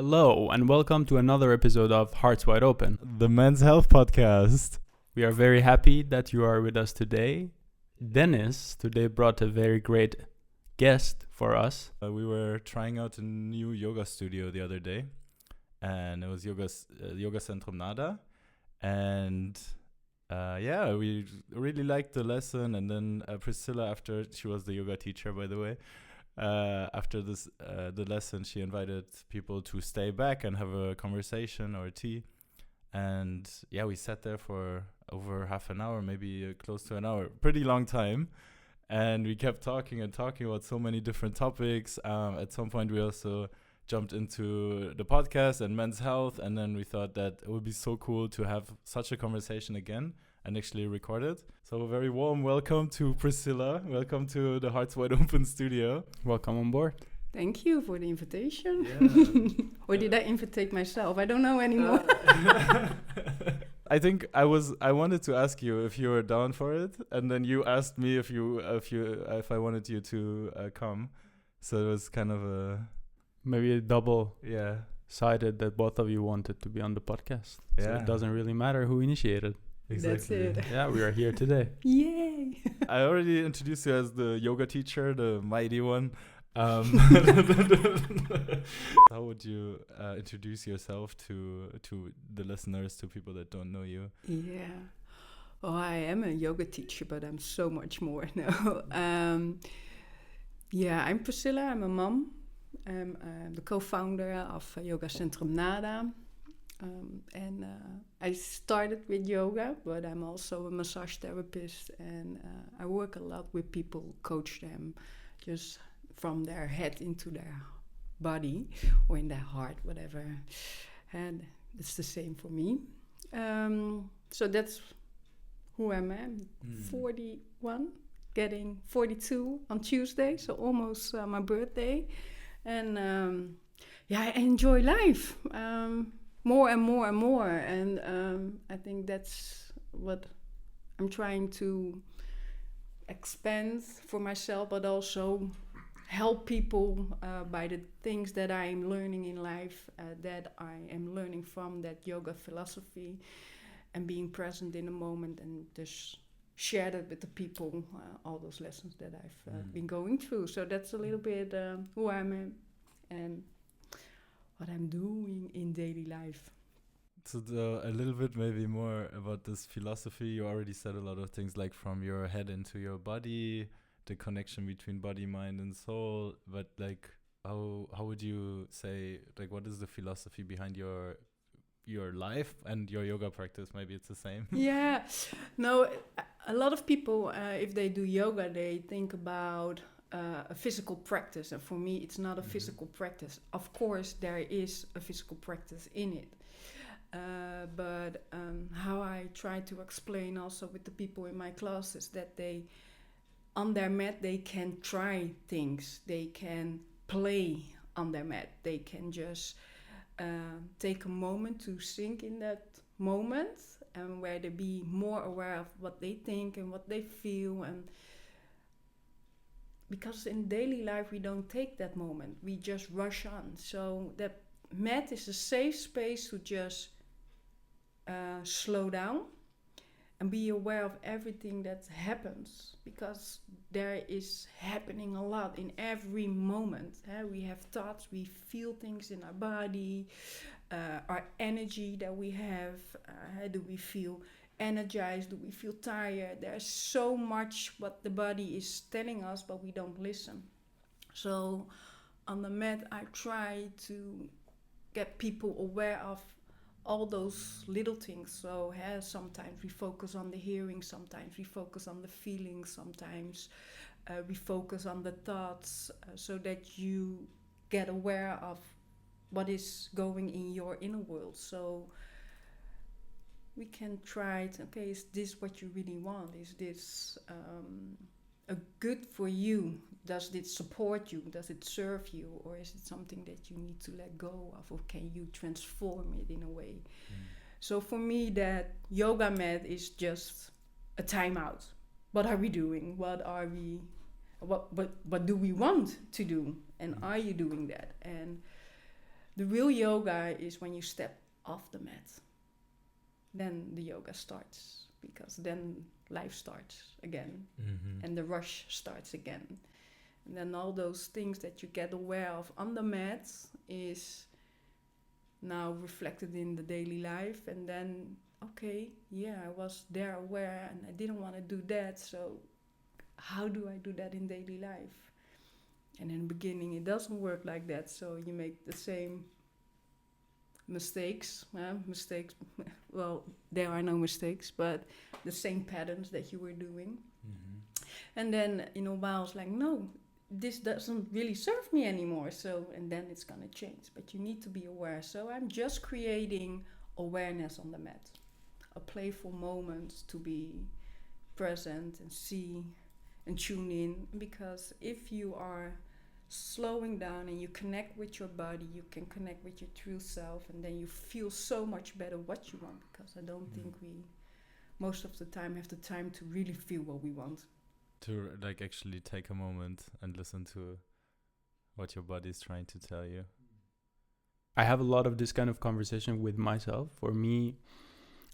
Hello, and welcome to another episode of Hearts Wide Open, the Men's Health Podcast. We are very happy that you are with us today. Dennis today brought a very great guest for us. We were trying out a new yoga studio the other day, and it was Yoga Centrum Nada. And we really liked the lesson. And then Priscilla, after she was the yoga teacher, by the way, after the lesson, she invited people to stay back and have a conversation or a tea. And we sat there for over half an hour, maybe close to an hour, pretty long time. And we kept talking about so many different topics. At some point, we also jumped into the podcast and men's health. And then we thought that it would be so cool to have such a conversation again and actually record it. So a very warm welcome to Priscilla. Welcome to the Hearts Wide Open studio. Welcome on board. Thank you for the invitation. Yeah. Or did I invite myself? I don't know anymore. I think I wanted to ask you if you were down for it, and then you asked me if I wanted you to come. So it was kind of maybe a double sided that both of you wanted to be on the podcast. Yeah. So it doesn't really matter who initiated. Exactly. That's it. Yeah, we are here today. Yay! I already introduced you as the yoga teacher, the mighty one. How would you introduce yourself to the listeners, to people that don't know you? Yeah. Well, I am a yoga teacher, but I'm so much more now. I'm Priscilla. I'm a mom. I'm the co-founder of Yoga Centrum Nada. I started with yoga, but I'm also a massage therapist, and I work a lot with people, coach them, just from their head into their body or in their heart, whatever. And it's the same for me. So that's who I am. 41, getting 42 on Tuesday, so almost my birthday. And I enjoy life. More and more and more, and I think that's what I'm trying to expand for myself, but also help people by the things that I'm learning in life, that I am learning from that yoga philosophy, and being present in the moment, and just share that with the people, all those lessons that I've been going through. So that's a little bit who I am and what I'm doing in daily life. So a little bit maybe more about this philosophy. You already said a lot of things, like from your head into your body, the connection between body, mind, and soul. But like, how would you say, like, what is the philosophy behind your life and your yoga practice? Maybe it's the same. Yeah, no, a lot of people, if they do yoga, they think about a physical practice, and for me it's not a physical practice. Of course there is a physical practice in it, but how I try to explain also with the people in my classes, that they on their mat they can try things, they can play on their mat, they can just take a moment to sink in that moment, and where they be more aware of what they think and what they feel. And because in daily life we don't take that moment, we just rush on. So that mat is a safe space to just slow down and be aware of everything that happens, because there is happening a lot in every moment. We have thoughts, we feel things in our body, our energy that we have. Do we feel energized? Do we feel tired? There's so much what the body is telling us, but we don't listen. So on the mat I try to get people aware of all those little things. So sometimes we focus on the hearing, sometimes we focus on the feelings, sometimes we focus on the thoughts, so that you get aware of what is going in your inner world. So we can try to, is this what you really want? Is this good for you? Does it support you? Does it serve you? Or is it something that you need to let go of? Or can you transform it in a way? So for me, that yoga mat is just a timeout. What are we doing? What do we want to do? And are you doing that? And The real yoga is when you step off the mat. Then the yoga starts, because then life starts again, and the rush starts again. And then all those things that you get aware of on the mat is now reflected in the daily life. And then, okay, yeah, I was there aware and I didn't want to do that. So how do I do that in daily life? And in the beginning, it doesn't work like that. So you make the same mistakes. Well, there are no mistakes, but the same patterns that you were doing. And then in a while, it's like, no, this doesn't really serve me anymore. So, and then it's gonna change. But you need to be aware. So I'm just creating awareness on the mat, a playful moment to be present and see and tune in. Because if you are slowing down and you connect with your body, you can connect with your true self, and then you feel so much better what you want. Because I don't think we, most of the time, have the time to really feel what we want. To like actually take a moment and listen to what your body is trying to tell you. I have a lot of this kind of conversation with myself. For me,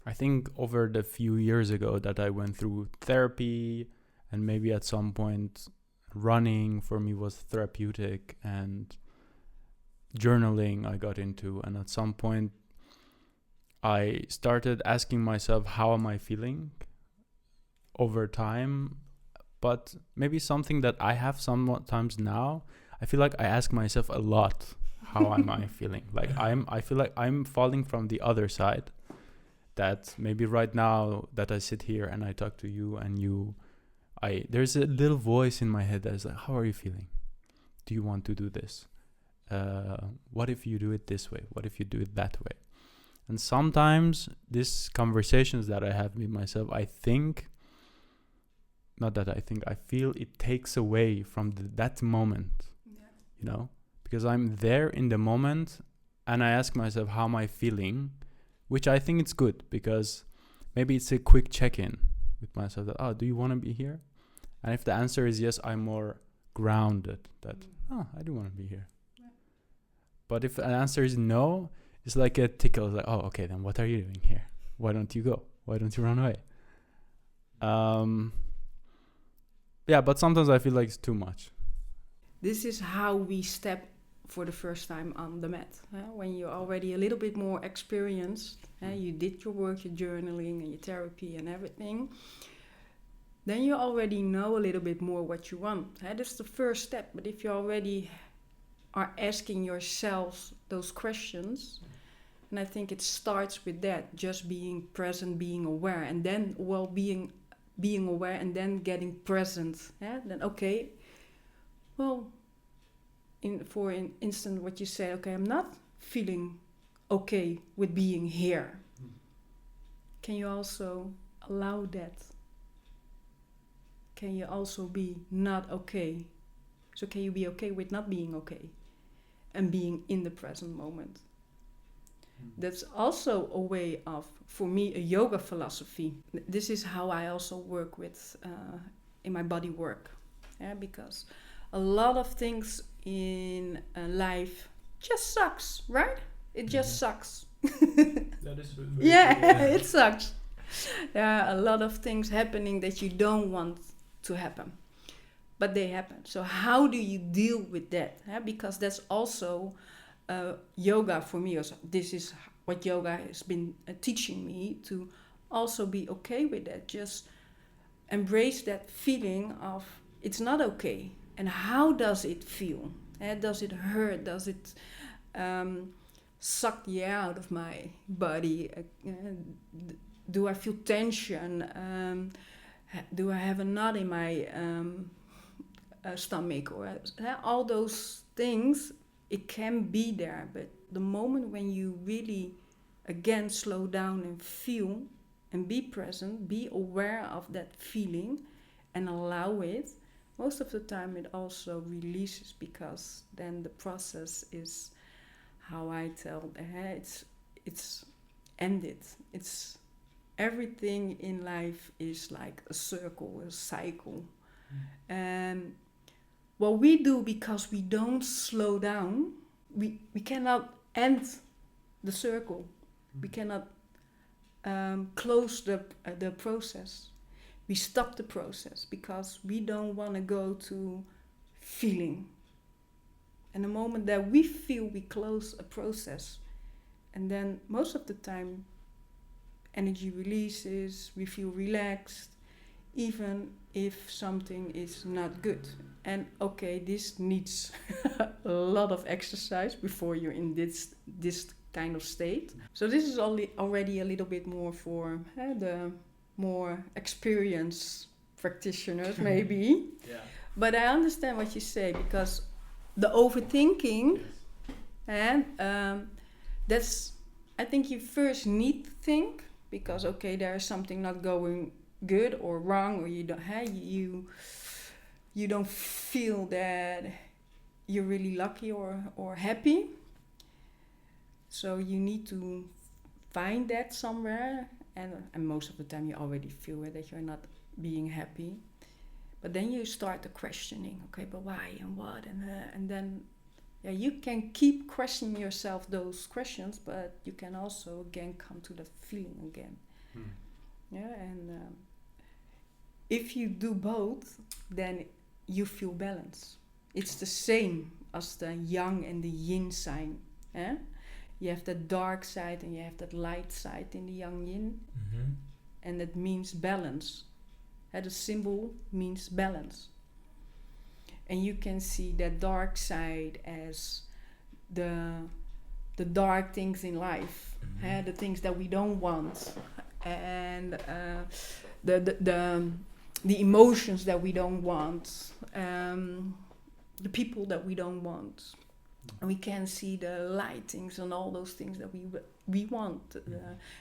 I think over the few years ago that I went through therapy, and maybe at some point running for me was therapeutic, and journaling I got into, and at some point I started asking myself, how am I feeling over time? But maybe something that I have sometimes now, I feel like I ask myself a lot, how am I feeling? Like I feel like I'm falling from the other side. That maybe right now that I sit here and I talk to you, and there's a little voice in my head that is like, how are you feeling? Do you want to do this? What if you do it this way? What if you do it that way? And sometimes these conversations that I have with myself, I feel it takes away from that moment, you know, because I'm there in the moment and I ask myself, how am I feeling? Which I think it's good, because maybe it's a quick check-in with myself that, do you want to be here? And if the answer is yes, I'm more grounded that, I do want to be here. Yeah. But if an answer is no, it's like a tickle. It's like, okay, then what are you doing here? Why don't you go? Why don't you run away? Yeah, but sometimes I feel like it's too much. This is how we step for the first time on the mat. When you're already a little bit more experienced, you did your work, your journaling and your therapy and everything, then you already know a little bit more what you want. That's the first step. But if you already are asking yourselves those questions, and I think it starts with that, just being present, being aware, and then being aware and then getting present. Then okay, well, for instance, what you say, okay, I'm not feeling okay with being here. Can you also allow that? Can you also be not okay? So can you be okay with not being okay and being in the present moment? That's also a way of, for me, a yoga philosophy. This is how I also work with in my body work, because a lot of things in life just sucks, right? It just sucks. That is it sucks. There are a lot of things happening that you don't want to happen, but they happen. So how do you deal with that? Because that's also yoga for me. Also, this is what yoga has been teaching me, to also be okay with that. Just embrace that feeling of it's not okay. And how does it feel? Does it hurt? Does it suck the air out of my body? Do I feel tension? Do I have a knot in my stomach? Or all those things, it can be there. But the moment when you really, again, slow down and feel and be present, be aware of that feeling and allow it, most of the time it also releases, because then the process is, how I tell, it's ended. It's everything in life is like a circle, a cycle. And what we do, because we don't slow down, we cannot end the circle. We cannot close the process. We stop the process because we don't want to go to feeling. And the moment that we feel, we close a process. And then most of the time, energy releases, we feel relaxed, even if something is not good. And okay, this needs a lot of exercise before you're in this kind of state. So this is already a little bit more for the more experienced practitioners, maybe. Yeah. But I understand what you say, because the overthinking, and that's, I think you first need to think, because okay, there is something not going good or wrong, or you don't feel that you're really lucky or happy. So you need to find that somewhere, and most of the time you already feel it, that you're not being happy. But then you start the questioning, okay, but why and what, and then you can keep questioning yourself those questions, but you can also again come to that feeling again. And if you do both, then you feel balance. It's the same as the yang and the yin sign. You have the dark side and you have that light side in the yang yin, and it means balance. The symbol means balance. And you can see that dark side as the dark things in life, the things that we don't want, and the emotions that we don't want, the people that we don't want. And we can see the light things and all those things that we want.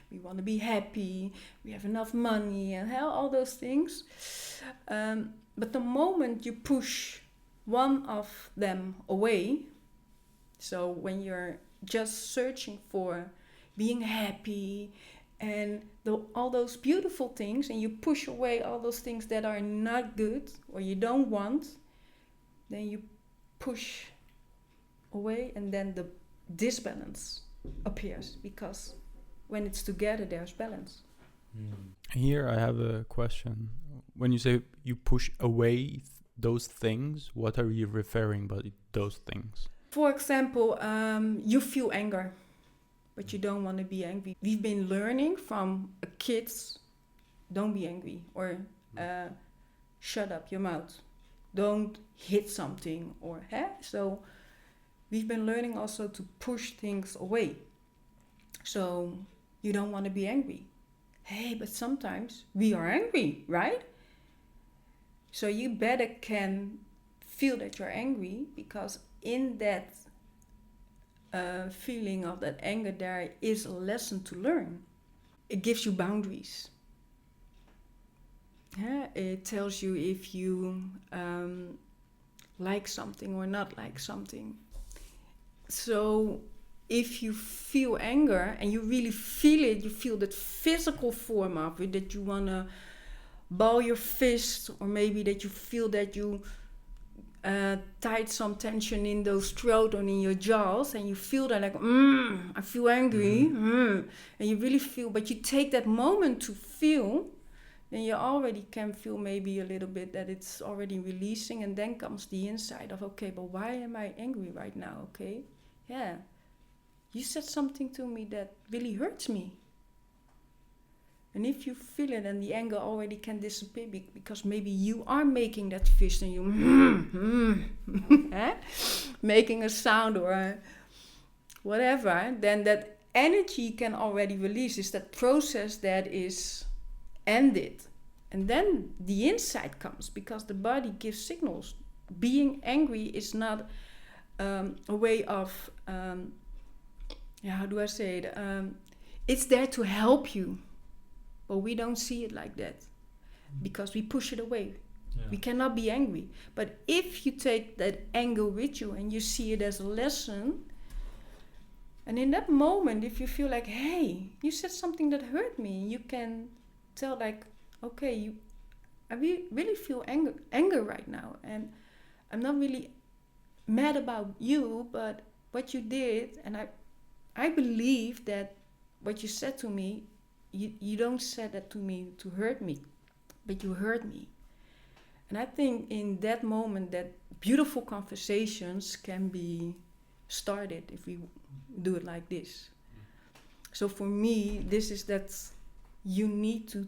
We want to be happy, we have enough money, and all those things. But the moment you push one of them away, so when you're just searching for being happy and all those beautiful things, and you push away all those things that are not good or you don't want, then you push away, and then the disbalance appears, because when it's together there's balance. Here I have a question. When you say you push away those things, what are you referring by those things? For example, you feel anger, but you don't want to be angry. We've been learning from kids, don't be angry, or shut up your mouth, don't hit something, or so we've been learning also to push things away. So you don't want to be angry. But sometimes we are angry, right? So you better can feel that you're angry, because in that feeling of that anger there is a lesson to learn. It gives you boundaries. It tells you if you like something or not like something. So if you feel anger and you really feel it, you feel that physical form of it, that you want to ball your fist, or maybe that you feel that you tied some tension in those throat or in your jaws, and you feel that like, I feel angry, and you really feel, but you take that moment to feel, then you already can feel maybe a little bit that it's already releasing, and then comes the insight of, okay, but why am I angry right now? Okay, you said something to me that really hurts me. And if you feel it, and the anger already can disappear, because maybe you are making that fist and you making a sound or whatever, then that energy can already release. It's that process that is ended. And then the insight comes, because the body gives signals. Being angry is not a way of, how do I say it? It's there to help you. But we don't see it like that, because we push it away. We cannot be angry. But if you take that anger with you and you see it as a lesson, and in that moment, if you feel like, hey, you said something that hurt me, you can tell like, okay, I really feel anger right now, and I'm not really mad about you, but what you did, and I believe that what you said to me, you don't say that to me to hurt me, but you hurt me. And I think in that moment that beautiful conversations can be started if we do it like this. So for me, this is that you need to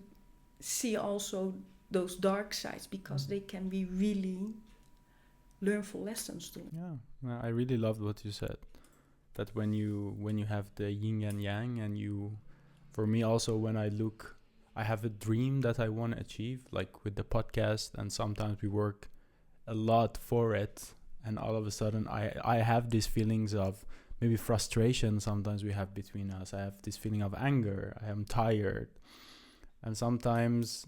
see also those dark sides, because they can be really learnful lessons too. Yeah, I really loved what you said. That when you have the yin and yang, and for me also, when I have a dream that I want to achieve, like with the podcast, and sometimes we work a lot for it, and all of a sudden I have these feelings of maybe frustration sometimes we have between us. I have this feeling of anger. I am tired. And sometimes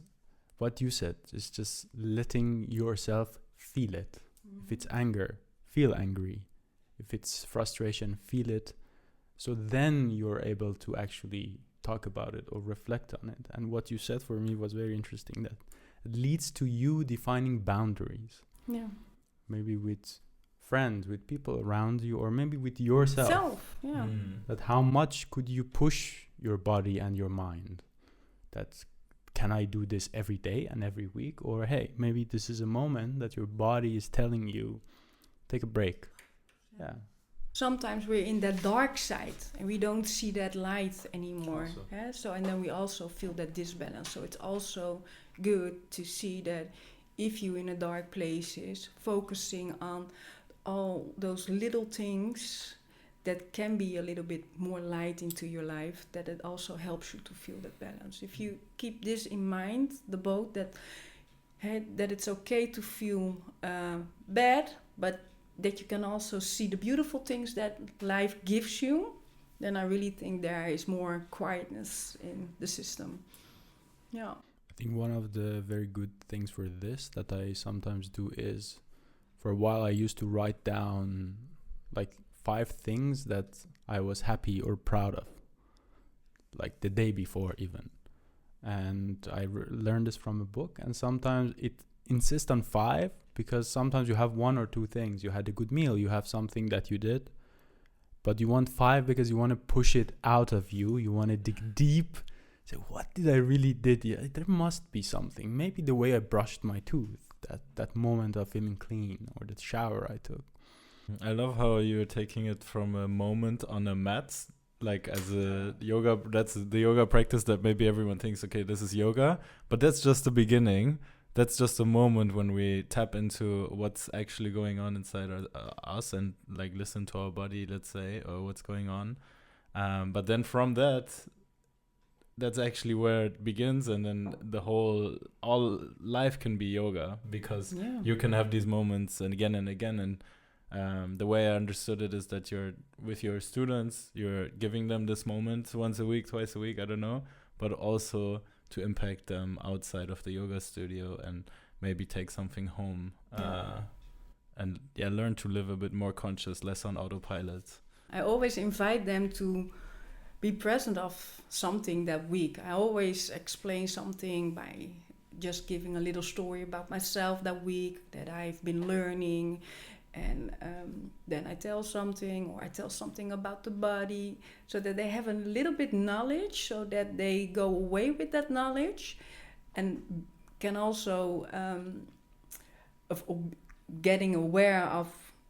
what you said is just letting yourself feel it. Mm-hmm. If it's anger, feel angry. If it's frustration, feel it. So then you're able to actually talk about it or reflect on it. And what you said for me was very interesting, that it leads to you defining boundaries. Yeah. Maybe with friends, with people around you, or maybe with yourself. Yeah. That how much could you push your body and your mind? That can I do this every day and every week? Or hey, maybe this is a moment that your body is telling you, take a break. Yeah. Sometimes we're in that dark side and we don't see that light anymore. Yeah? So, and then we also feel that disbalance. So it's also good to see that if you're in a dark places, focusing on all those little things that can be a little bit more light into your life, that it also helps you to feel that balance. If you keep this in mind, the boat that it's okay to feel bad, but that you can also see the beautiful things that life gives you, then I really think there is more quietness in the system. Yeah. I think one of the very good things for this that I sometimes do is, for a while I used to write down like 5 things that I was happy or proud of, like the day before even. And I learned this from a book, and sometimes it insists on 5, because sometimes you have 1 or 2 things. You had a good meal, you have something that you did, but you want 5 because you want to push it out of you. You want to dig deep. Say, what did I really did? Yeah, there must be something. Maybe the way I brushed my tooth, that moment of feeling clean, or the shower I took. I love how you're taking it from a moment on a mat, like as a yoga. That's the yoga practice that maybe everyone thinks, okay, this is yoga, but that's just the beginning. That's just a moment when we tap into what's actually going on inside us, and like listen to our body, let's say, or what's going on. But then from that's actually where it begins, and then all life can be yoga, because you can have these moments and again. And the way I understood it is that you're with your students, you're giving them this moment once a week, twice a week, I don't know, but also to impact them outside of the yoga studio and maybe take something home. And learn to live a bit more conscious, less on autopilot. I always invite them to be present of something that week. I always explain something by just giving a little story about myself that week that I've been learning. And then I tell something, or I tell something about the body, so that they have a little bit knowledge, so that they go away with that knowledge, and can also of getting aware of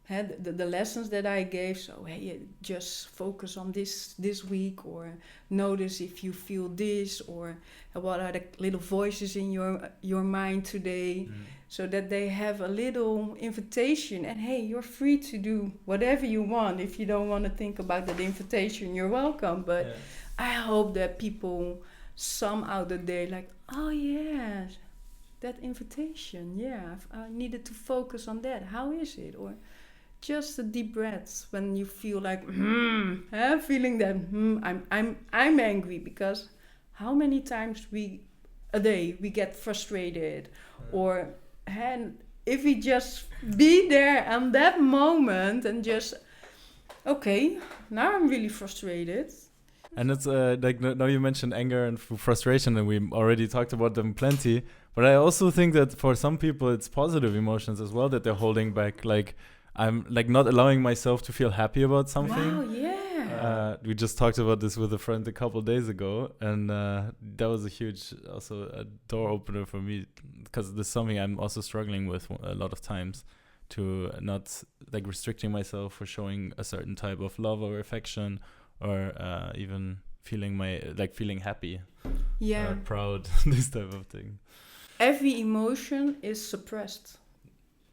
the lessons that I gave. So hey, just focus on this week, or notice if you feel this, or what are the little voices in your mind today. So that they have a little invitation, and hey, you're free to do whatever you want. If you don't want to think about that invitation, you're welcome. But I hope that people somehow that they like, oh yeah, that invitation, I needed to focus on that. How is it? Or just a deep breath when you feel like feeling that I'm angry, because how many times a day we get frustrated, or and if we just be there on that moment and just, okay, now I'm really frustrated. And it's like now you mentioned anger and frustration, and we already talked about them plenty. But I also think that for some people it's positive emotions as well that they're holding back. Like I'm like not allowing myself to feel happy about something. Wow, yeah. We just talked about this with a friend a couple of days ago, and that was a huge also a door opener for me, because this is something I'm also struggling with a lot of times, to not like restricting myself for showing a certain type of love or affection, or even feeling happy, Yeah. proud, this type of thing. Every emotion is suppressed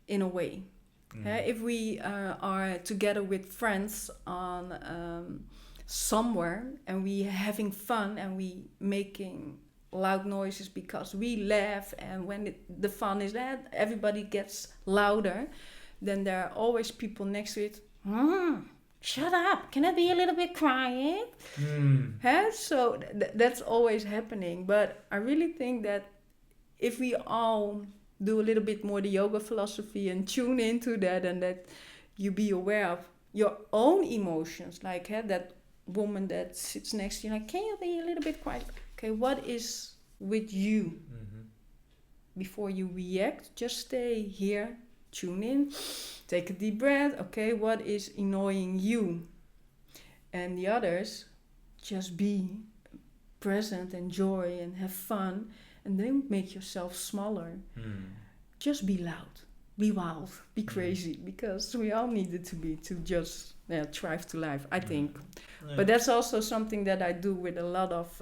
in a way. Mm. If we are together with friends on somewhere, and we having fun, and we making loud noises because we laugh, and when the fun is that, everybody gets louder, then there are always people next to it. Shut up, can I be a little bit quiet? So that's always happening. But I really think that if we all do a little bit more the yoga philosophy and tune into that, and that you be aware of your own emotions, like that woman that sits next to you, like, can you be a little bit quiet? Okay, what is with you? Before you react, just stay here, tune in, take a deep breath. Okay, what is annoying you? And the others, just be present, enjoy, and have fun, and then make yourself smaller. Just be loud, be wild, be crazy, because we all need it to just thrive to life, I think. Yeah. But that's also something that I do with a lot of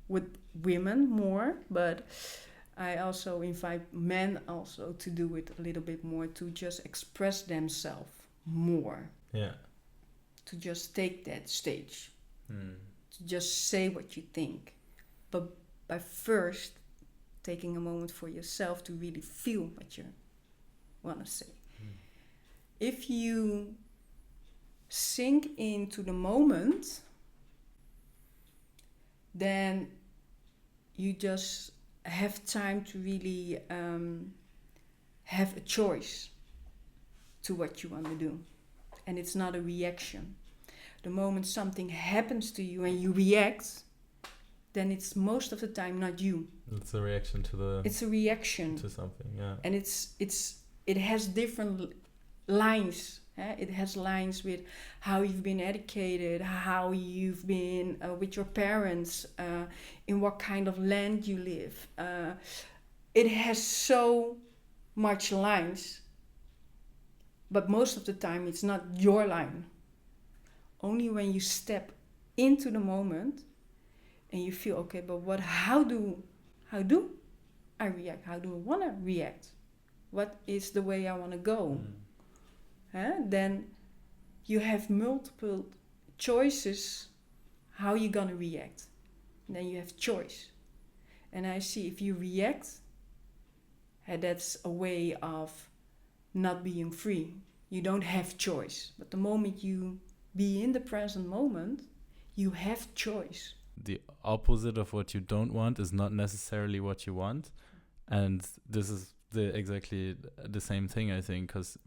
with women more, but I also invite men also to do it a little bit more, to just express themselves more. Yeah. To just take that stage. To just say what you think. But by first taking a moment for yourself to really feel what you want to say. If you sink into the moment, then you just have time to really have a choice to what you want to do. And it's not a reaction. The moment something happens to you and you react, then it's most of the time not you. It's a reaction to the... It's a reaction. To something, yeah. And it has different lines. It has lines with how you've been educated, how you've been with your parents, in what kind of land you live. It has so much lines, but most of the time it's not your line. Only when you step into the moment and you feel, okay, but how do I react? How do I want to react? What is the way I want to go? Then you have multiple choices how you're going to react. And then you have choice. And I see if you react, that's a way of not being free. You don't have choice. But the moment you be in the present moment, you have choice. The opposite of what you don't want is not necessarily what you want. And this is exactly the same thing, I think, because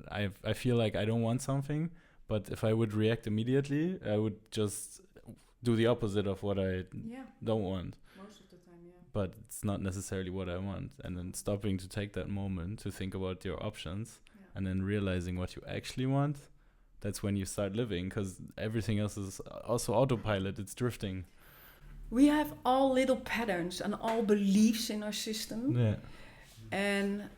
I feel like I don't want something, but if I would react immediately, I would just do the opposite of what I don't want. Most of the time, yeah. But it's not necessarily what I want. And then stopping to take that moment to think about your options, and then realizing what you actually want, that's when you start living, because everything else is also autopilot. It's drifting. We have all little patterns and all beliefs in our system. Yeah. And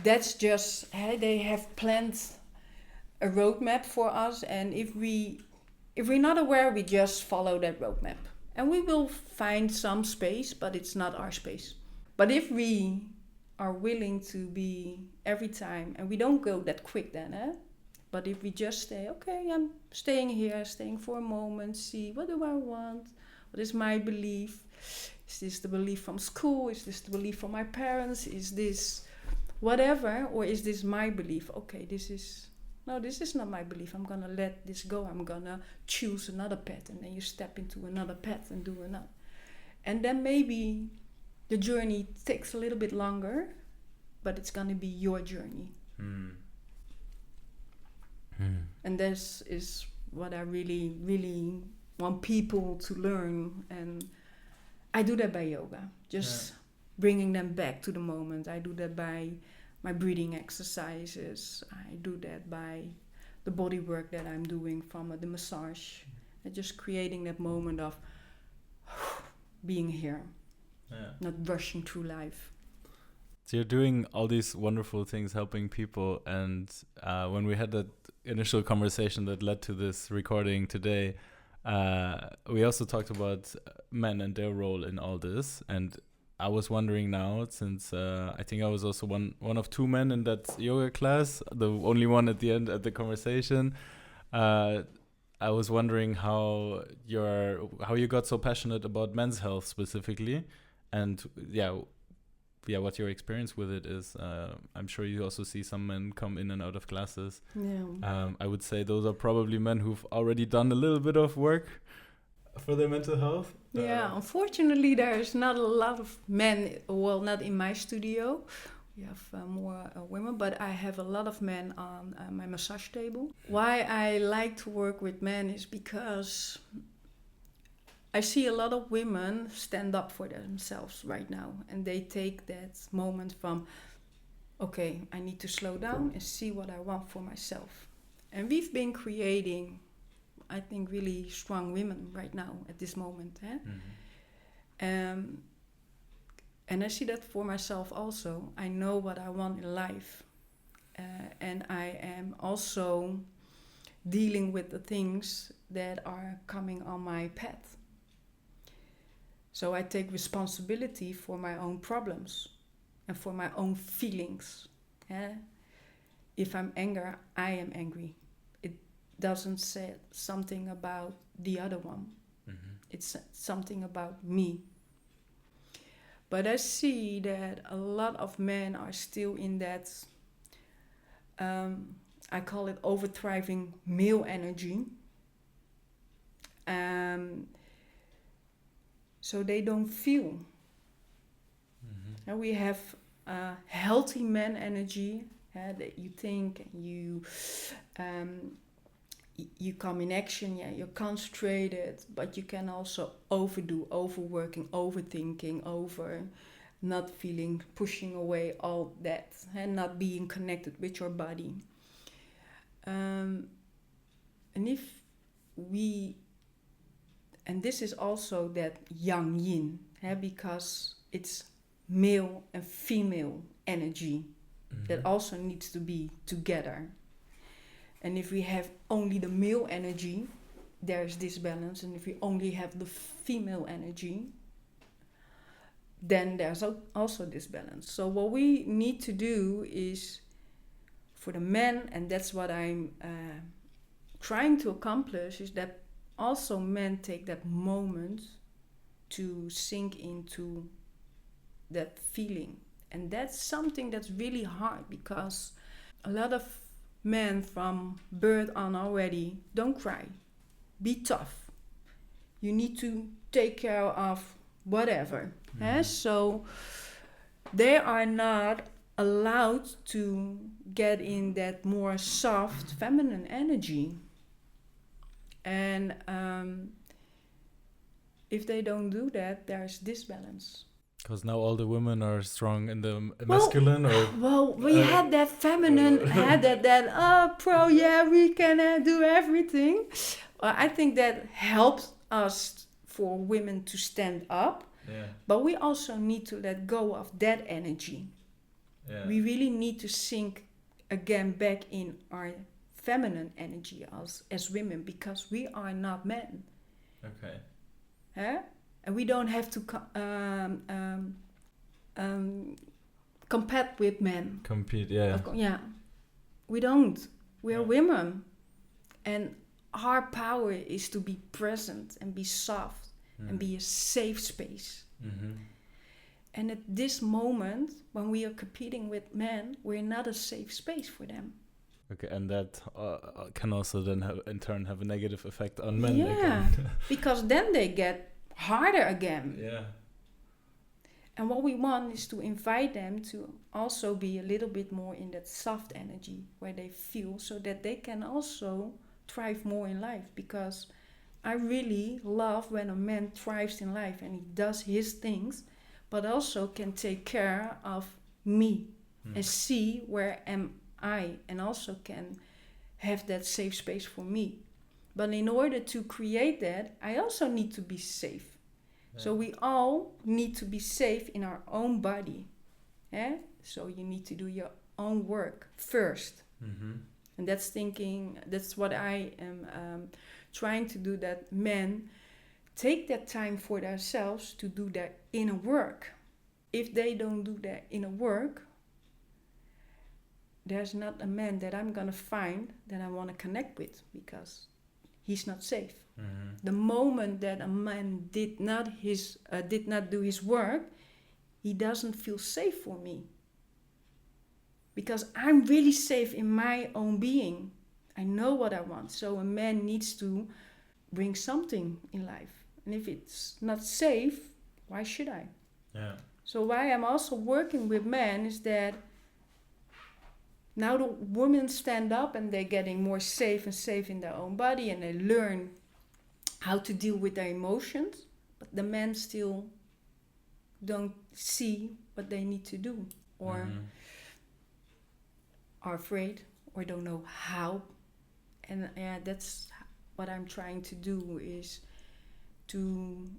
that's just, they have planned a roadmap for us. And if we're not aware, we just follow that roadmap. And we will find some space, but it's not our space. But if we are willing to be every time, and we don't go that quick then, but if we just stay, okay, I'm staying here, staying for a moment, see, what do I want? What is my belief? Is this the belief from school? Is this the belief from my parents? Is this whatever? Or is this my belief? Okay, this is not my belief. I'm going to let this go. I'm going to choose another path. And then you step into another path and do another. And then maybe the journey takes a little bit longer, but it's going to be your journey. And this is what I really, really want people to learn. And I do that by yoga, just bringing them back to the moment. I do that by my breathing exercises. I do that by the body work that I'm doing from the massage. And just creating that moment of being here, not rushing through life. So you're doing all these wonderful things, helping people. And when we had that initial conversation that led to this recording today, we also talked about men and their role in all this. And I was wondering now, since I think I was also one of two men in that yoga class, the only one at the end at the conversation. I was wondering how you got so passionate about men's health specifically, and what your experience with it is. I'm sure you also see some men come in and out of classes. Yeah. I would say those are probably men who've already done a little bit of work for their mental health. Yeah, unfortunately, there's not a lot of men. Well, not in my studio. We have more women, but I have a lot of men on my massage table. Why I like to work with men is because I see a lot of women stand up for themselves right now, and they take that moment from, okay, I need to slow down and see what I want for myself. And we've been creating, I think, really strong women right now at this moment. And I see that for myself also. I know what I want in life. And I am also dealing with the things that are coming on my path. So I take responsibility for my own problems and for my own feelings. If I'm angry, I am angry. It doesn't say something about the other one. It's something about me. But I see that a lot of men are still in that, I call it overdriving male energy. So they don't feel. And we have healthy man energy, that you think, you come in action, you're concentrated, but you can also overdo, overworking, overthinking, over not feeling, pushing away all that, and not being connected with your body. And if we, and this is also that yang yin, because it's male and female energy that also needs to be together. And if we have only the male energy, there's disbalance. And if we only have the female energy, then there's also disbalance. So what we need to do is, for the men, and that's what I'm trying to accomplish, is that also men take that moment to sink into that feeling. And that's something that's really hard, because a lot of men from birth on already don't cry. Be tough. You need to take care of whatever. So they are not allowed to get in that more soft feminine energy. And if they don't do that, there's disbalance. Because now all the women are strong in the masculine, we had that feminine, had that we can do everything. I think that helps us for women to stand up. But we also need to let go of that energy. We really need to sink again back in our feminine energy as women, because we are not men. And we don't have to compete with men. We don't. We are women. And our power is to be present and be soft and be a safe space. And at this moment, when we are competing with men, we're not a safe space for them. Okay, and that can also then in turn have a negative effect on men. Because then they get harder again. And what we want is to invite them to also be a little bit more in that soft energy where they feel, so that they can also thrive more in life. Because I really love when a man thrives in life and he does his things, but also can take care of me and see where am I, and also can have that safe space for me. But in order to create that, I also need to be safe. Yeah. So we all need to be safe in our own body. Yeah? So you need to do your own work first. And that's what I am trying to do, that men take that time for themselves to do their inner work. If they don't do their inner work, there's not a man that I'm gonna find that I want to connect with, because he's not safe. The moment that a man did not do his work, he doesn't feel safe for me, because I'm really safe in my own being. I know what I want. So a man needs to bring something in life, and if it's not safe, why should I? Yeah. So why I'm also working with men is that now the women stand up and they're getting more safe in their own body, and they learn how to deal with their emotions, but the men still don't see what they need to do, or are afraid, or don't know how. And that's what I'm trying to do, is to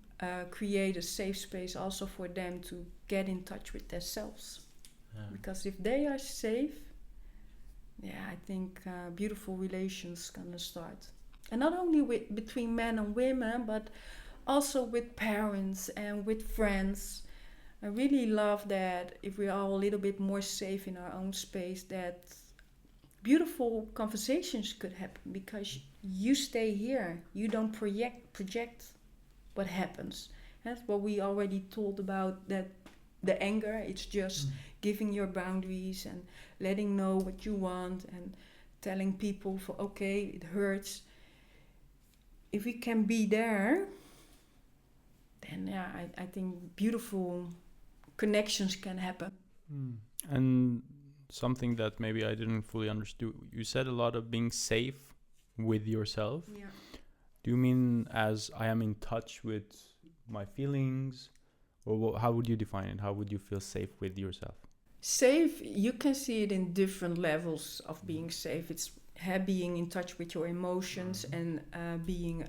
create a safe space also for them to get in touch with themselves. Because if they are safe, I think beautiful relations gonna start. And not only between men and women, but also with parents and with friends. I really love that if we're all a little bit more safe in our own space, that beautiful conversations could happen, because you stay here. You don't project what happens. That's what we already told about, that the anger, it's just giving your boundaries and letting know what you want and telling people, okay, it hurts. If we can be there, then I think beautiful connections can happen. And something that maybe I didn't fully understand, you said a lot of being safe with yourself. Yeah. Do you mean as I am in touch with my feelings, or how would you define it? How would you feel safe with yourself? Safe, you can see it in different levels of being safe. It's being in touch with your emotions and being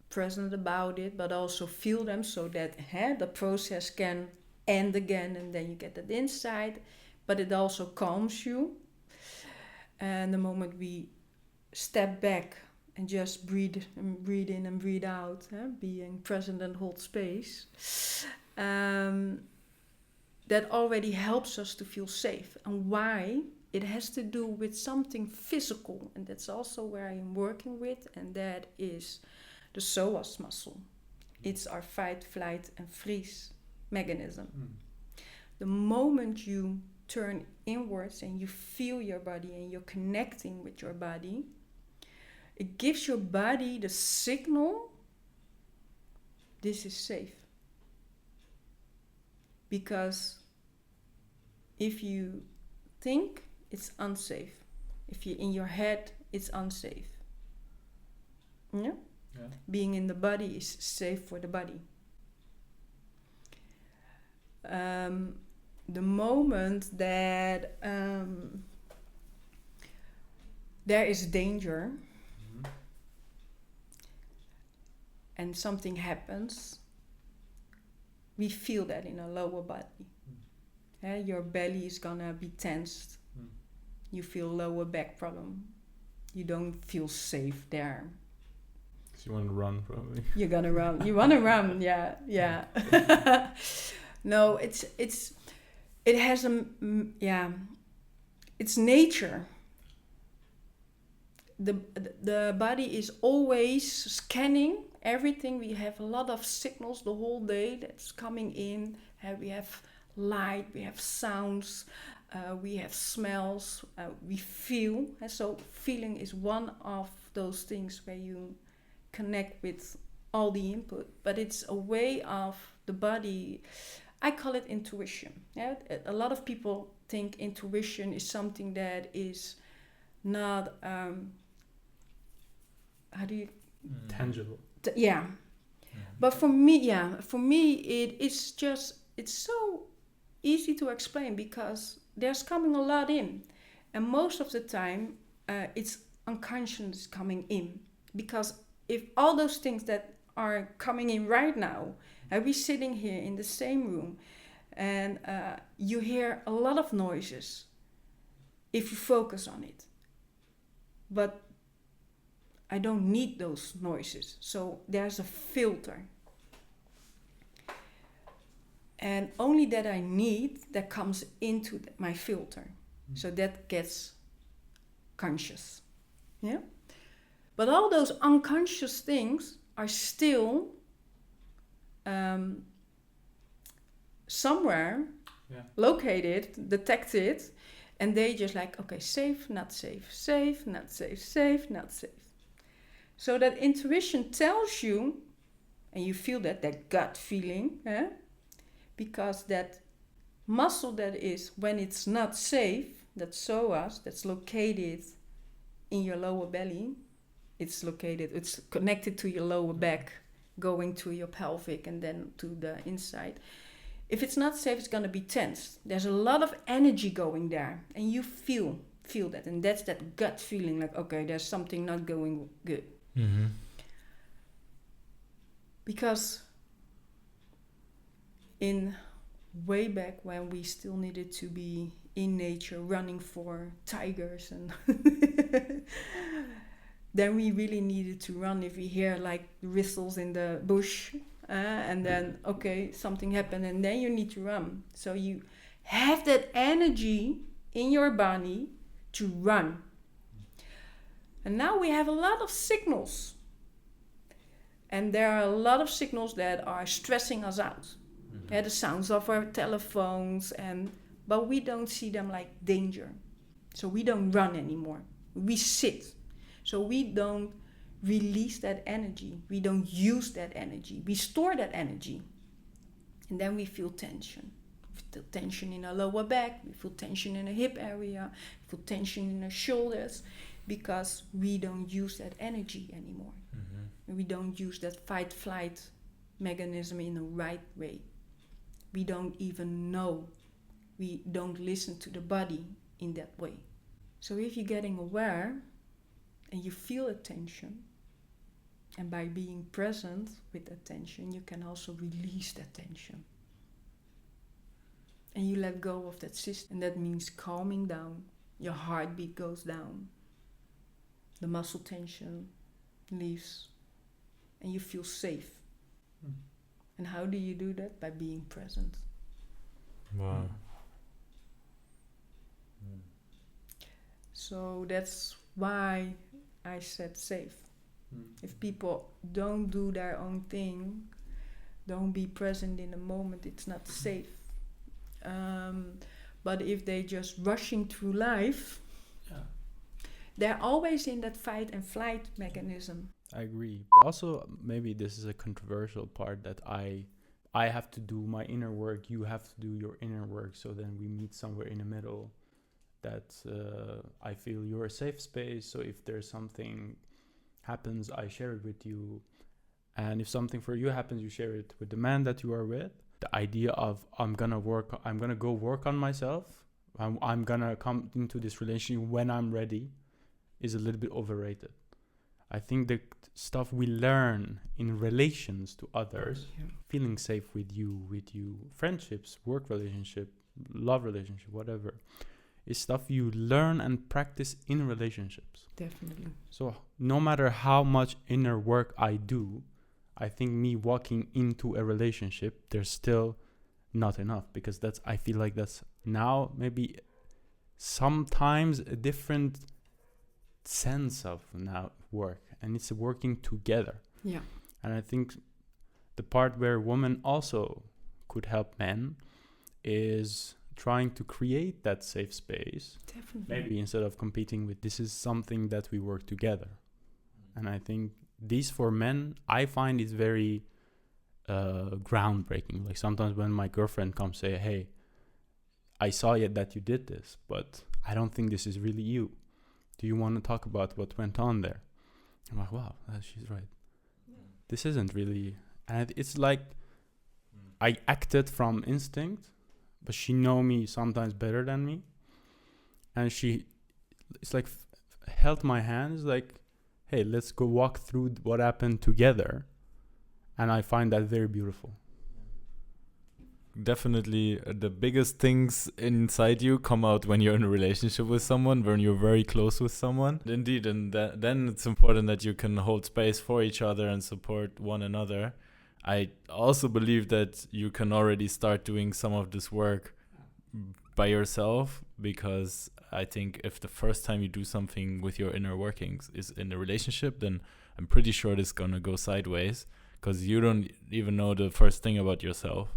present about it, but also feel them, so that the process can end again, and then you get that insight. But it also calms you. And the moment we step back and just breathe in and breathe out, being present and hold space, that already helps us to feel safe. And why? It has to do with something physical, and that's also where I am working with, and that is the PSOAS muscle. It's our fight, flight, and freeze mechanism. The moment you turn inwards and you feel your body and you're connecting with your body, it gives your body the signal, this is safe. Because if you think, it's unsafe. If you're in your head, it's unsafe. Yeah? Being in the body is safe for the body. The moment that there is danger and something happens, we feel that in our lower body. Your belly is gonna be tensed. You feel lower back problem. You don't feel safe there. So you want to run, probably. You're gonna run. You want to run, yeah. No, it has it's nature. The body is always scanning everything. We have a lot of signals the whole day that's coming in. We have light, we have sounds, we have smells, we feel. And so feeling is one of those things where you connect with all the input, but it's a way of the body. I call it intuition. A lot of people think intuition is something that is not tangible. But for me, it's so easy to explain, because there's coming a lot in. And most of the time, it's unconscious coming in. Because if all those things that are coming in right now, and we're sitting here in the same room, and you hear a lot of noises if you focus on it. But I don't need those noises. So there's a filter. And only that I need that comes into my filter. So that gets conscious. Yeah? But all those unconscious things are still somewhere located, detected, and they just like, okay, safe, not safe, safe, not safe, safe, not safe. So that intuition tells you, and you feel that gut feeling, because that muscle that is, when it's not safe, that PSOAS, that's located in your lower belly, it's connected to your lower back, going to your pelvic and then to the inside. If it's not safe, it's going to be tense. There's a lot of energy going there, and you feel that, and that's that gut feeling, like, okay, there's something not going good. Mm-hmm. Because in way back when we still needed to be in nature, running for tigers, and then we really needed to run if we hear like whistles in the bush, and then okay, something happened, and then you need to run. So you have that energy in your body to run. And now we have a lot of signals, and there are a lot of signals that are stressing us out. The sounds of our telephones, but we don't see them like danger. So we don't run anymore. We sit. So we don't release that energy. We don't use that energy. We store that energy. And then we feel tension. We feel tension in our lower back. We feel tension in the hip area. We feel tension in the shoulders, because we don't use that energy anymore. Mm-hmm. We don't use that fight-flight mechanism in the right way. We don't even know. We don't listen to the body in that way. So if you're getting aware and you feel attention, and by being present with attention, you can also release that tension. And you let go of that system. And that means calming down. Your heartbeat goes down. The muscle tension leaves. And you feel safe. Mm. And how do you do that? By being present. Wow. Mm. So that's why I said safe. Mm. If people don't do their own thing, don't be present in the moment, it's not safe. But if they just rushing through life, they're always in that fight and flight mechanism. I agree. Also, maybe this is a controversial part, that I have to do my inner work, you have to do your inner work, so then we meet somewhere in the middle, that I feel you're a safe space, so if there's something happens, I share it with you, and if something for you happens, you share it with the man that you are with. The idea of I'm gonna go work on myself, I'm gonna come into this relationship when I'm ready, is a little bit overrated. I think the stuff we learn in relations to others, feeling safe with you, friendships, work relationship, love relationship, whatever, is stuff you learn and practice in relationships. Definitely. So no matter how much inner work I do, I think me walking into a relationship, there's still not enough, because I feel like that's now maybe sometimes a different sense of now work, and it's working together. Yeah. And I think the part where women also could help men is trying to create that safe space. Definitely. Maybe instead of competing with, this is something that we work together. And I think these for men, I find it very groundbreaking. Like sometimes when my girlfriend comes say, hey, I saw that you did this, but I don't think this is really you. Do you want to talk about what went on there? I'm like, wow, she's right. Yeah. This isn't really, and it's like I acted from instinct, but she know me sometimes better than me, and it's like held my hands like, hey, let's go walk through what happened together, and I find that very beautiful. Definitely the biggest things inside you come out when you're in a relationship with someone, when you're very close with someone. Indeed, and then it's important that you can hold space for each other and support one another. I also believe that you can already start doing some of this work by yourself, because I think if the first time you do something with your inner workings is in a relationship, then I'm pretty sure it's gonna go sideways, because you don't even know the first thing about yourself.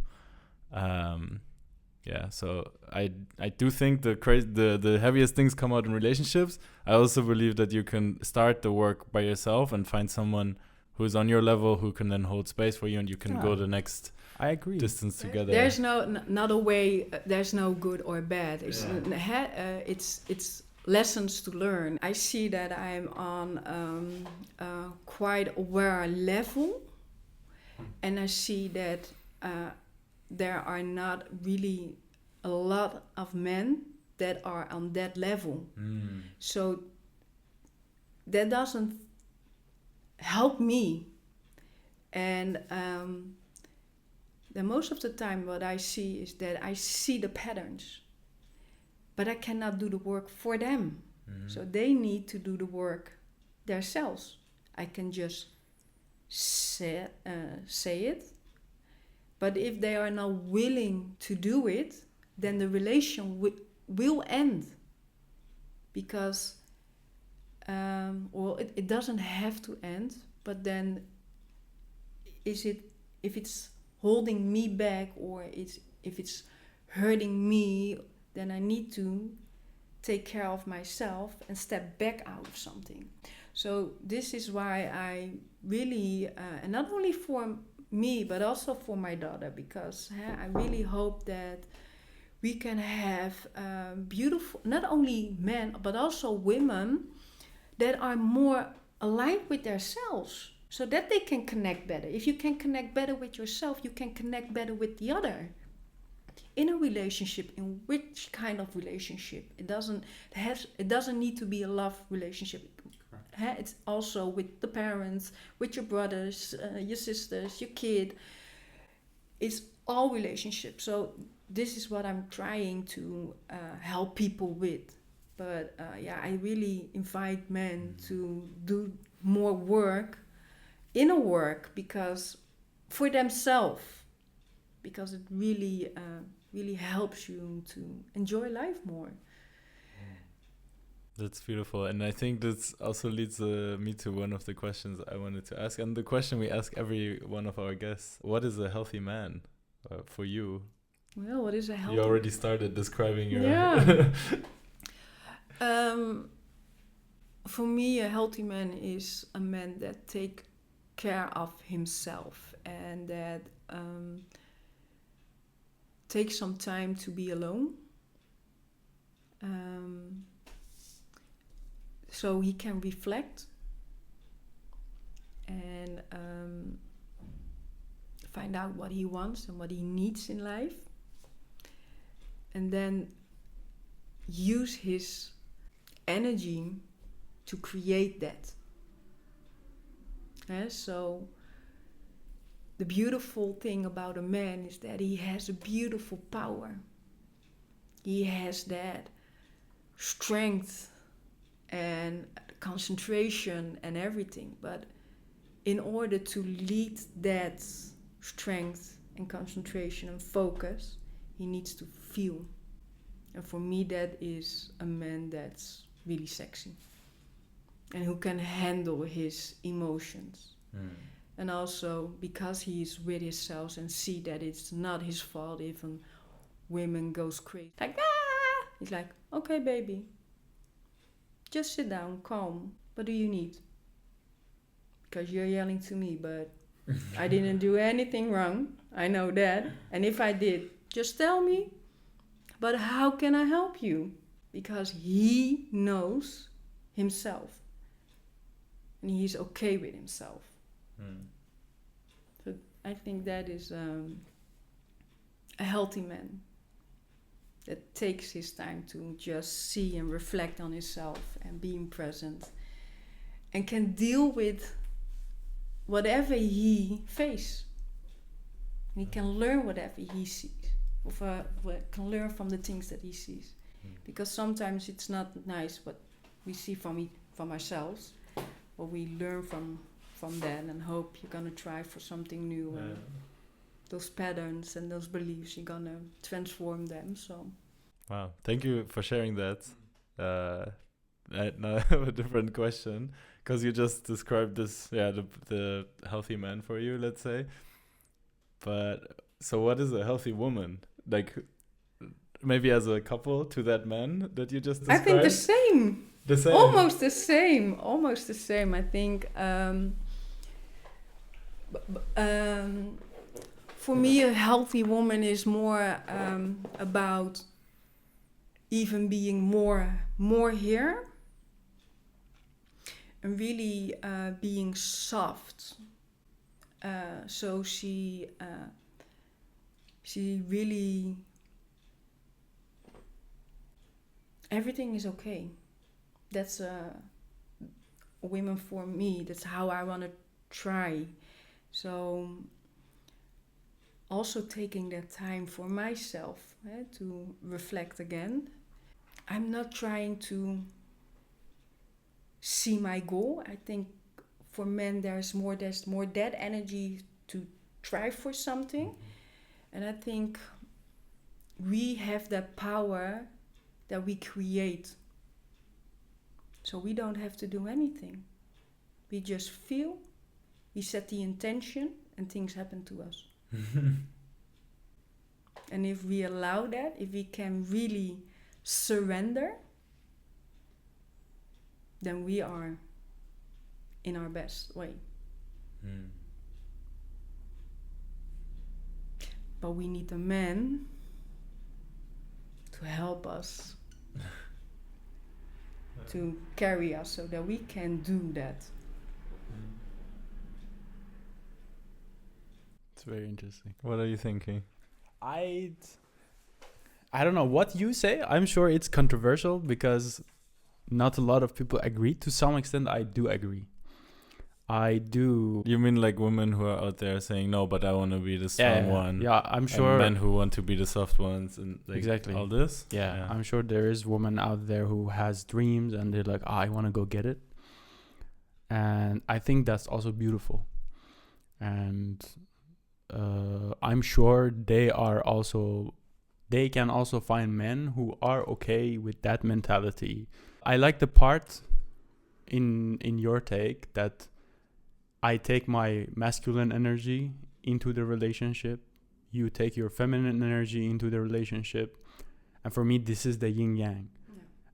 So I do think the heaviest things come out in relationships. I also believe that you can start the work by yourself and find someone who's on your level, who can then hold space for you, and you can go the next I agree. distance together. There's not a way. There's no good or bad. It's lessons to learn. I see that I'm on a quite aware level, and I see that there are not really a lot of men that are on that level. So that doesn't help me. And then most of the time what I see is that I see the patterns, but I cannot do the work for them. So they need to do the work themselves. I can just say it. But if they are not willing to do it, then the relation will end. Because, it doesn't have to end, but then if it's holding me back, or if it's hurting me, then I need to take care of myself and step back out of something. So this is why I really, and not only for me, but also for my daughter, because I really hope that we can have beautiful, not only men, but also women that are more aligned with themselves, so that they can connect better. If you can connect better with yourself, you can connect better with the other. In a relationship, in which kind of relationship? It doesn't need to be a love relationship. It's also with the parents, with your brothers, your sisters, your kid. It's all relationships. So this is what I'm trying to help people with. But I really invite men to do more work, inner work, because for themselves, because it really really helps you to enjoy life more. That's beautiful. And I think this also leads me to one of the questions I wanted to ask. And the question we ask every one of our guests: what is a healthy man for you? Well, what is a healthy... You already started describing your... Yeah. For me, a healthy man is a man that takes care of himself, and that takes some time to be alone. So he can reflect and find out what he wants and what he needs in life, and then use his energy to create that. So the beautiful thing about a man is that he has a beautiful power. He has that strength and concentration and everything. But in order to lead that strength and concentration and focus, he needs to feel. And for me, that is a man that's really sexy and who can handle his emotions. And also, because he's with himself and see that it's not his fault if a woman goes crazy. Like, ah! He's like, okay, baby, just sit down, calm. What do you need? Because you're yelling to me, but I didn't do anything wrong. I know that. And if I did, just tell me. But how can I help you? Because he knows himself. And he's okay with himself. So I think that is a healthy man. that takes his time to just see and reflect on himself and being present, and can deal with whatever he faces. He can learn whatever he sees, or can learn from the things that he sees. Because sometimes it's not nice what we see from ourselves, but we learn from that and hope you're gonna try for something new. And those patterns and those beliefs, you're gonna transform them. So, wow, thank you for sharing that. I now have a different question, because you just described this, the healthy man for you, let's say. But so, what is a healthy woman? Like, maybe as a couple to that man that you just described? I think the same. The same. Almost the same. Almost the same. I think for me, a healthy woman is more about even being more here, and really being soft. So she really, everything is okay. That's women for me. That's how I want to try. So also taking that time for myself to reflect again. I'm not trying to see my goal. I think for men there's more that energy to try for something. And I think we have that power that we create. So we don't have to do anything. We just feel, we set the intention, and things happen to us. And if we allow that, if we can really surrender, then we are in our best way. But we need a man to help us, to carry us, so that we can do that. It's very interesting. What are you thinking? I don't know what you say. I'm sure it's controversial because not a lot of people agree. To some extent, I do agree. I do. You mean like women who are out there saying, no, but I want to be the strong one. Yeah, I'm sure. And men who want to be the soft ones, and like exactly all this. Yeah, I'm sure there is women out there who has dreams and they're like, I want to go get it. And I think that's also beautiful. And I'm sure they can also find men who are okay with that mentality. I like the part in your take that I take my masculine energy into the relationship, you take your feminine energy into the relationship, and for me this is the yin yang.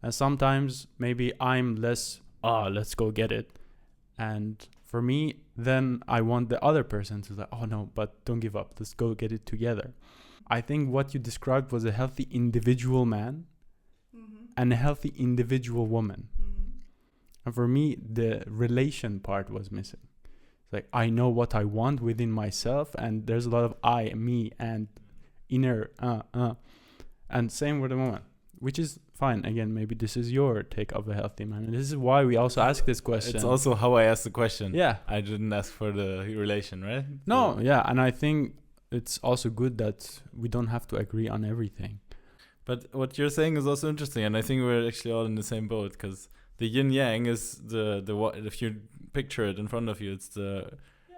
And sometimes maybe I'm less let's go get it, and for me then I want the other person to like, oh no, but don't give up, let's go get it together. I think what you described was a healthy individual man and a healthy individual woman. And for me the relation part was missing. Like, I know what I want within myself, and there's a lot of I, me, and inner, and same with a woman, which is fine. Again, maybe this is your take of a healthy man, and this is why we also ask this question. It's also how I asked the question. Yeah. I didn't ask for the relation, right? No, yeah, and I think it's also good that we don't have to agree on everything. But what you're saying is also interesting, and I think we're actually all in the same boat, because the yin yang is the if you picture it in front of you, it's the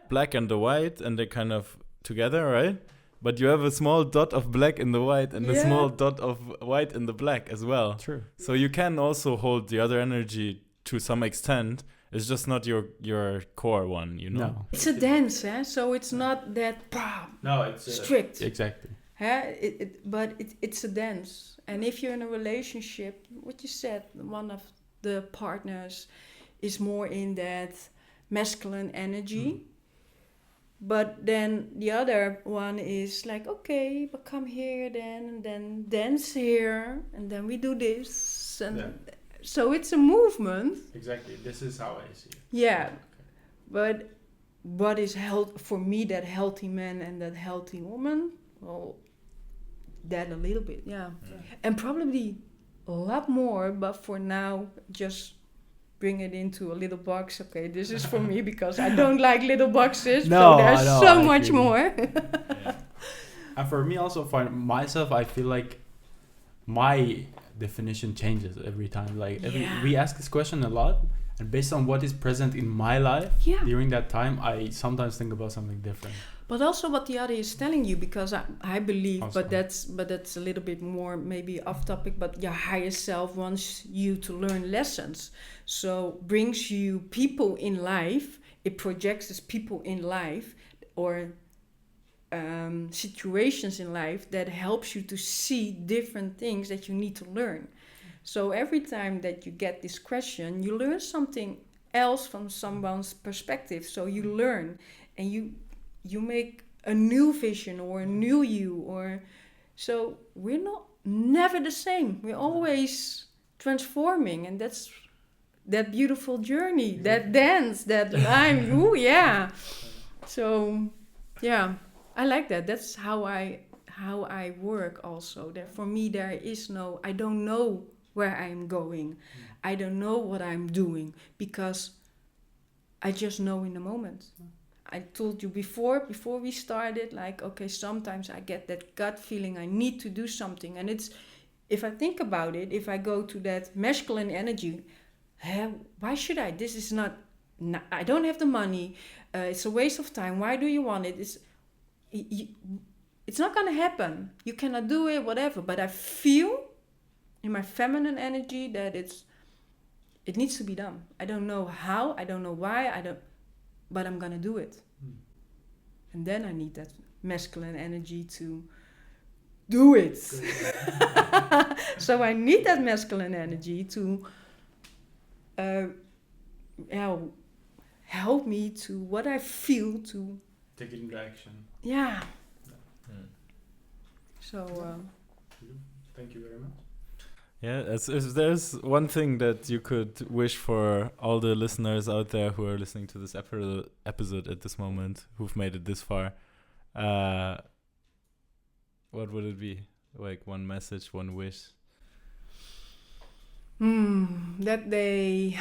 black and the white, and they're kind of together, right? But you have a small dot of black in the white and a small dot of white in the black as well. True. So you can also hold the other energy to some extent. It's just not your core one, you know? No. It's a dance, so it's not that strict. Exactly. But it's a dance. And if you're in a relationship, what you said, one of the partners is more in that masculine energy, but then the other one is like, okay, but come here then, and then dance here, and then we do this, and so it's a movement. Exactly. This is how I see it. Yeah. Okay. But what is for me, that healthy man and that healthy woman? Well, that a little bit, and probably a lot more, but for now, just bring it into a little box. Okay, this is for me because I don't like little boxes. No, so there's I know, so I much feel you. more. And for me also, for myself, I feel like my definition changes every time. Like we ask this question a lot, and based on what is present in my life during that time, I sometimes think about something different. But also what the other is telling you, because I believe, Also. but that's a little bit more maybe off topic, but your higher self wants you to learn lessons. So brings you people in life, it projects as people in life or situations in life that helps you to see different things that you need to learn. So every time that you get this question, you learn something else from someone's perspective. So you learn and you make a new vision or a new you, or so we're never the same. We're always transforming, and that's that beautiful journey, that dance, that line. Ooh, yeah. So yeah, I like that. That's how I work also. That for me there is no, I don't know where I'm going. I don't know what I'm doing because I just know in the moment. I told you before we started, like, okay, sometimes I get that gut feeling I need to do something. And it's, if I think about it, if I go to that masculine energy, why should I? This is not I don't have the money. It's a waste of time. Why do you want it? It's not going to happen. You cannot do it, whatever. But I feel in my feminine energy that it needs to be done. I don't know how. I don't know why. But I'm going to do it. And then I need that masculine energy to do it. So I need that masculine energy to help me to what I feel to take it into action. Yeah. So thank you very much. Yeah, if there's one thing that you could wish for all the listeners out there who are listening to this episode at this moment, who've made it this far, what would it be? Like one message, one wish? That they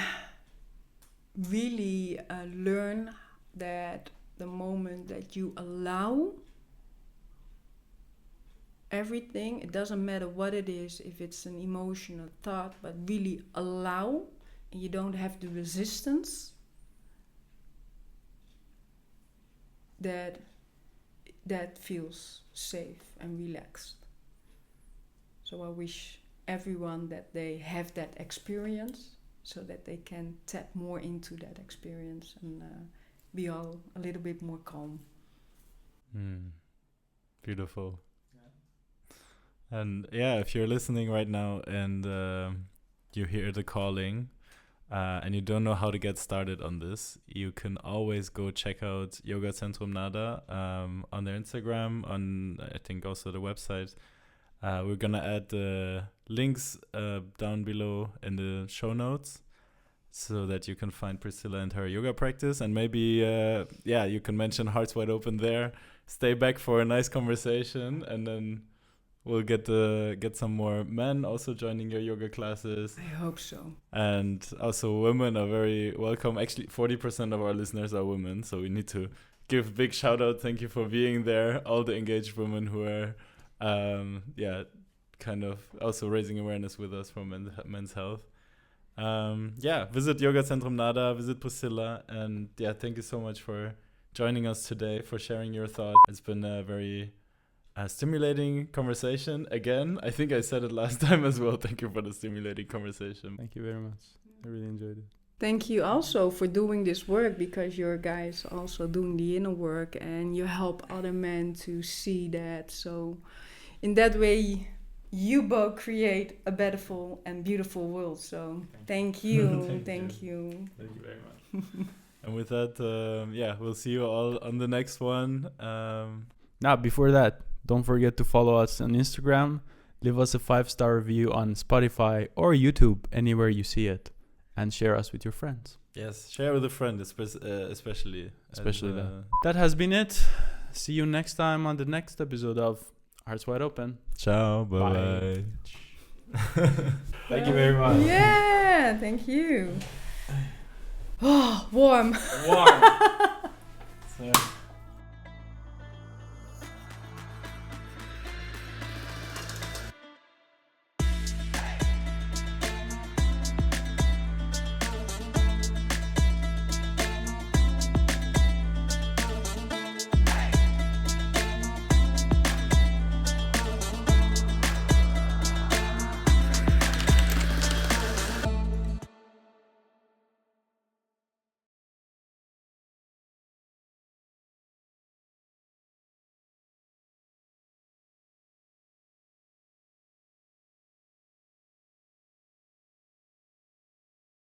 really learn that the moment that you allow everything, it doesn't matter what it is, if it's an emotional thought, but really allow, and you don't have the resistance, that feels safe and relaxed. So I wish everyone that they have that experience so that they can tap more into that experience and be all a little bit more calm. Beautiful. And yeah, if you're listening right now and you hear the calling and you don't know how to get started on this, you can always go check out Yoga Centrum Nada on their Instagram, on I think also the website. We're going to add the links down below in the show notes so that you can find Priscilla and her yoga practice. And maybe, you can mention Hearts Wide Open there. Stay back for a nice conversation, and then we'll get some more men also joining your yoga classes. I hope so. And also women are very welcome. Actually, 40% of our listeners are women, so we need to give a big shout out. Thank you for being there. All the engaged women who are, kind of also raising awareness with us for men's health. Visit Yoga Centrum Nada, visit Priscilla, and thank you so much for joining us today, for sharing your thoughts. It's been a very stimulating conversation. Again, I think I said it last time as well. Thank you for the stimulating conversation. Thank you very much. I really enjoyed it. Thank you also for doing this work, because you're guys also doing the inner work and you help other men to see that. So in that way, you both create a beautiful and beautiful world. So thank you. Thank you. Thank you very much. And with that, we'll see you all on the next one. Now, before that, don't forget to follow us on Instagram, leave us a 5-star review on Spotify or YouTube, anywhere you see it, and share us with your friends. Yes, share with a friend, especially. That has been it. See you next time on the next episode of Hearts wide open. Ciao. Bye. Bye. Thank you very much. Yeah, thank you. Oh, warm. Warm. So